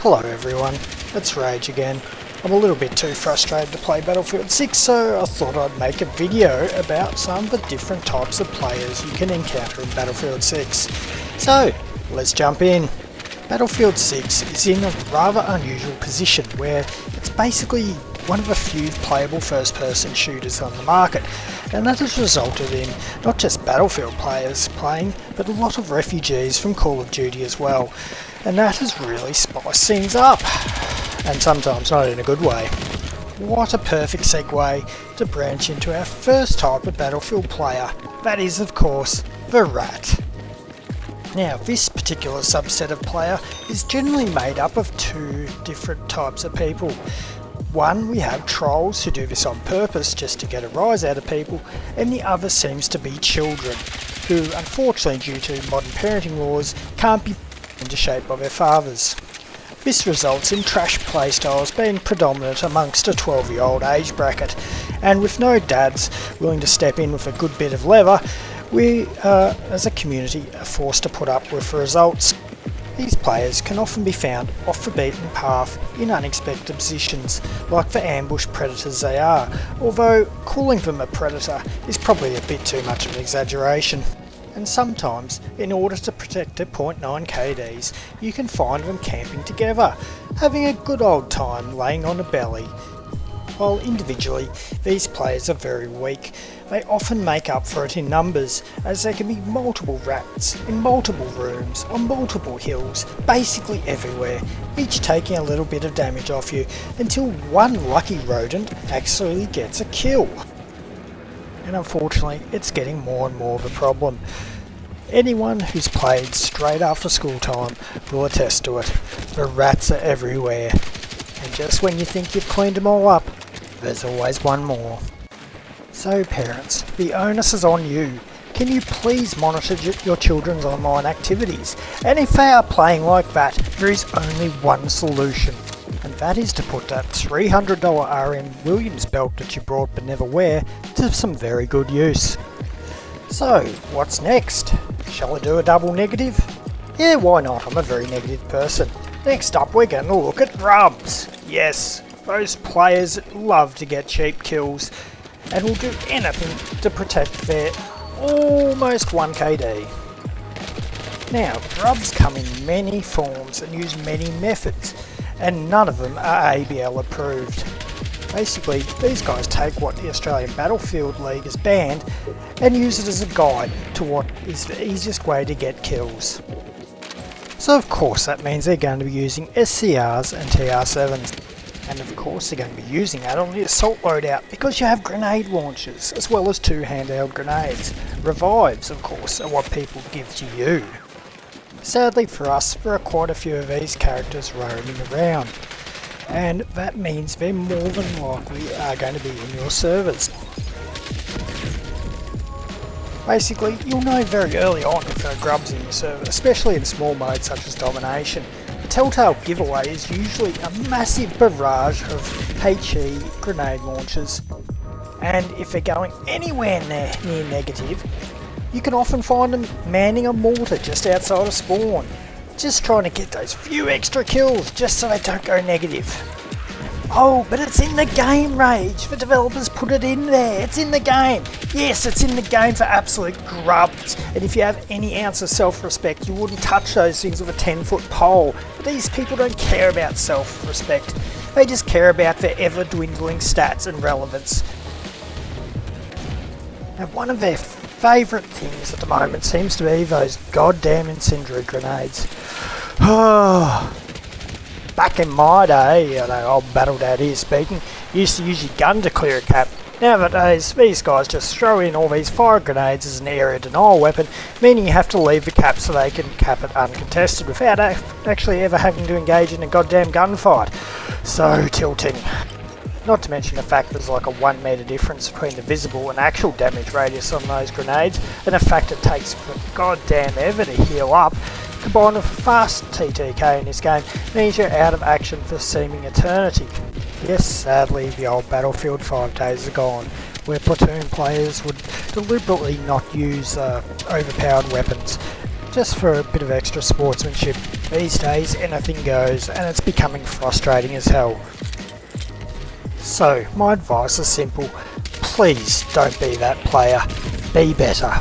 Hello everyone, it's Rage again. I'm a little bit too frustrated to play Battlefield 6, so I thought I'd make a video about some of the different types of players you can encounter in Battlefield 6. So, let's jump in. Battlefield 6 is in a rather unusual position where it's basically one of a few playable first-person shooters on the market, and that has resulted in not just Battlefield players playing, but a lot of refugees from Call of Duty as well, and that has really spiced things up, and sometimes not in a good way. What a perfect segue to branch into our first type of Battlefield player, that is of course the Rat. Now, this particular subset of player is generally made up of two different types of people. One, we have trolls who do this on purpose just to get a rise out of people, and the other seems to be children, who unfortunately due to modern parenting laws can't be into shape by their fathers. This results in trash playstyles being predominant amongst a 12-year-old age bracket, and with no dads willing to step in with a good bit of leather, we as a community are forced to put up with the results. These players can often be found off the beaten path in unexpected positions, like the ambush predators they are, although calling them a predator is probably a bit too much of an exaggeration. And sometimes, in order to protect their .9 KDs, you can find them camping together, having a good old time laying on a belly. While individually, these players are very weak, they often make up for it in numbers, as there can be multiple rats in multiple rooms, on multiple hills, basically everywhere, each taking a little bit of damage off you, until one lucky rodent actually gets a kill. And unfortunately, it's getting more and more of a problem. Anyone who's played straight after school time will attest to it. The rats are everywhere, and just when you think you've cleaned them all up, there's always one more. So parents, the onus is on you. Can you please monitor your children's online activities? And if they are playing like that, there is only one solution, and that is to put that $300 RM Williams belt that you brought but never wear to some very good use. So, what's next? Shall I do a double negative? Yeah, why not? I'm a very negative person. Next up, we're going to look at rubs. Yes, those players love to get cheap kills and will do anything to protect their almost 1 KD. Now, grubs come in many forms and use many methods, and none of them are ABL approved. Basically, these guys take what the Australian Battlefield League has banned and use it as a guide to what is the easiest way to get kills. So of course that means they're going to be using SCRs and TR7s. And of course they're going to be using that on the assault loadout because you have grenade launchers as well as 2 handheld grenades. Revives, of course, are what people give to you. Sadly for us, there are quite a few of these characters roaming around, and that means they're more than likely are going to be in your servers. Basically, you'll know very early on if there are grubs in your server, especially in small modes such as Domination. The telltale giveaway is usually a massive barrage of HE grenade launchers, and if they're going anywhere near negative, you can often find them manning a mortar just outside of spawn, just trying to get those few extra kills just so they don't go negative. Oh, but it's in the game, Rage. The developers put it in there. It's in the game. Yes, it's in the game for absolute grubs. And if you have any ounce of self-respect, you wouldn't touch those things with a 10-foot pole. But these people don't care about self-respect. They just care about their ever-dwindling stats and relevance. Now, one of their favourite things at the moment seems to be those goddamn incendiary grenades. Oh. Back in my day, old Battle Dad here speaking, you used to use your gun to clear a cap. Nowadays, these guys just throw in all these fire grenades as an area denial weapon, meaning you have to leave the cap so they can cap it uncontested without actually ever having to engage in a goddamn gunfight. So tilting. Not to mention the fact there's like a 1 metre difference between the visible and actual damage radius on those grenades, and the fact it takes for goddamn ever to heal up, combined with a fast TTK in this game, means you're out of action for seeming eternity. Yes, sadly the old Battlefield 5 days are gone, where platoon players would deliberately not use overpowered weapons, just for a bit of extra sportsmanship. These days anything goes and it's becoming frustrating as hell. So my advice is simple, please don't be that player, be better.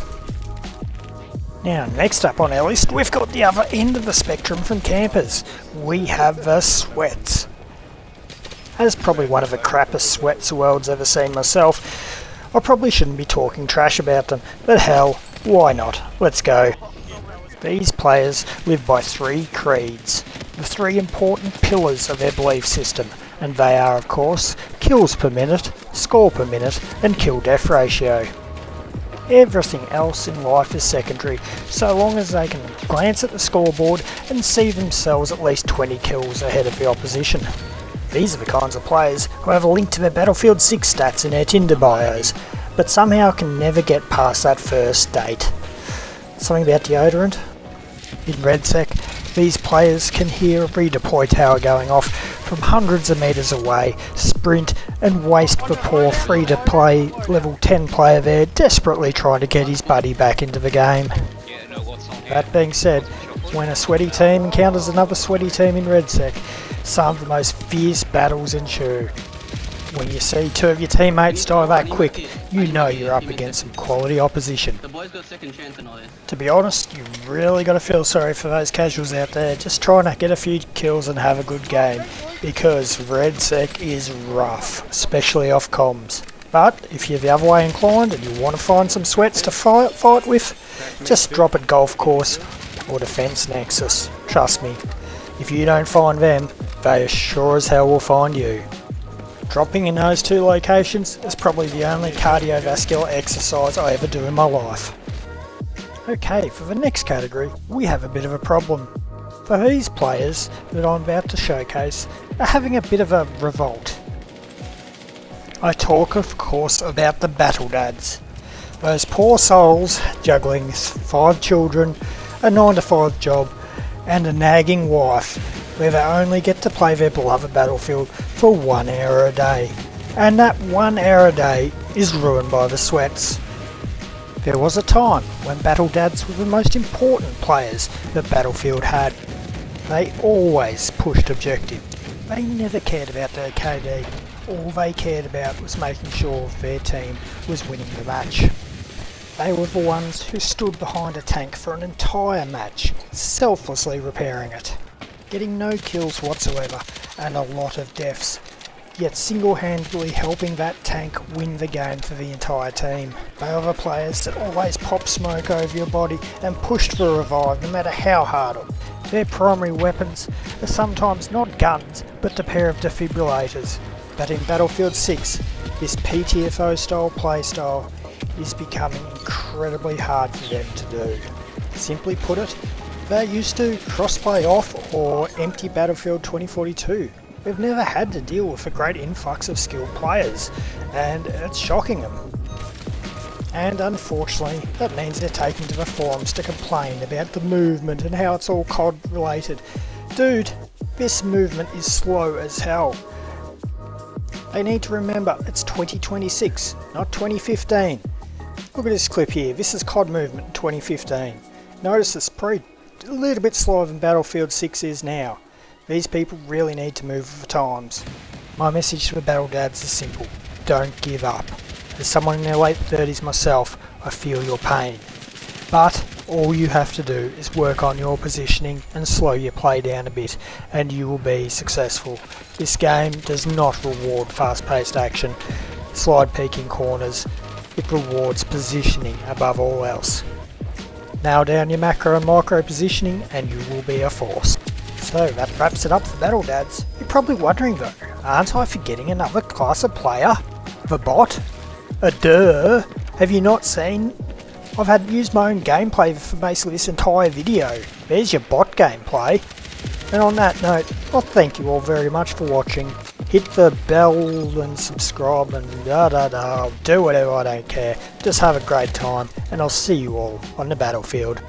Now next up on our list we've got the other end of the spectrum from campers. We have the sweats. As probably one of the crappiest sweats the world's ever seen myself, I probably shouldn't be talking trash about them, but hell, why not? Let's go. These players live by three creeds, the three important pillars of their belief system, and they are of course kills per minute, score per minute, and kill-death ratio. Everything else in life is secondary, so long as they can glance at the scoreboard and see themselves at least 20 kills ahead of the opposition. These are the kinds of players who have a link to their Battlefield 6 stats in their Tinder bios, but somehow can never get past that first date. Something about deodorant? In RedSec, these players can hear a redeploy tower going off from hundreds of metres away, sprint and waste the poor free-to-play level 10 player there desperately trying to get his buddy back into the game. That being said, when a sweaty team encounters another sweaty team in RedSec, some of the most fierce battles ensue. When you see two of your teammates die that quick, you know you're up against some quality opposition. To be honest, you really got to feel sorry for those casuals out there just trying to get a few kills and have a good game, because RedSec is rough, especially off comms. But if you're the other way inclined and you want to find some sweats to fight with, just drop at Golf Course or Defense Nexus. Trust me, if you don't find them, they sure as hell will find you. Dropping in those two locations is probably the only cardiovascular exercise I ever do in my life. Okay, for the next category, we have a bit of a problem. For these players that I'm about to showcase are having a bit of a revolt. I talk of course about the battle dads. Those poor souls juggling 5 children, a 9-to-5 job and a nagging wife, where they only get to play their beloved Battlefield for 1 hour a day. And that 1 hour a day is ruined by the sweats. There was a time when battle dads were the most important players that Battlefield had. They always pushed objective. They never cared about their KD. All they cared about was making sure their team was winning the match. They were the ones who stood behind a tank for an entire match, selflessly repairing it, getting no kills whatsoever and a lot of deaths, yet single-handedly helping that tank win the game for the entire team. They are the players that always pop smoke over your body and pushed for a revive no matter how hard. Their primary weapons are sometimes not guns but the pair of defibrillators. But in Battlefield 6, this PTFO style playstyle is becoming incredibly hard for them to do. Simply put it, they're used to crossplay off or empty Battlefield 2042. We've never had to deal with a great influx of skilled players, and it's shocking them. And unfortunately, that means they're taking to the forums to complain about the movement and how it's all COD related. Dude, this movement is slow as hell. They need to remember it's 2026, not 2015. Look at this clip here, this is COD movement in 2015. Notice it's probably a little bit slower than Battlefield 6 is now. These people really need to move with the times. My message to the battle dads is simple, don't give up. As someone in their late 30s myself, I feel your pain. But all you have to do is work on your positioning and slow your play down a bit, and you will be successful. This game does not reward fast-paced action, slide peeking corners. It rewards positioning above all else. Nail down your macro and micro positioning and you will be a force. So that wraps it up for Battle Dads. You're probably wondering though, aren't I forgetting another class of player? The bot? Duh! Have you not seen? I've had used my own gameplay for basically this entire video. There's your bot gameplay. And on that note, well, thank you all very much for watching. Hit the bell and subscribe and do whatever, I don't care. Just have a great time and I'll see you all on the battlefield.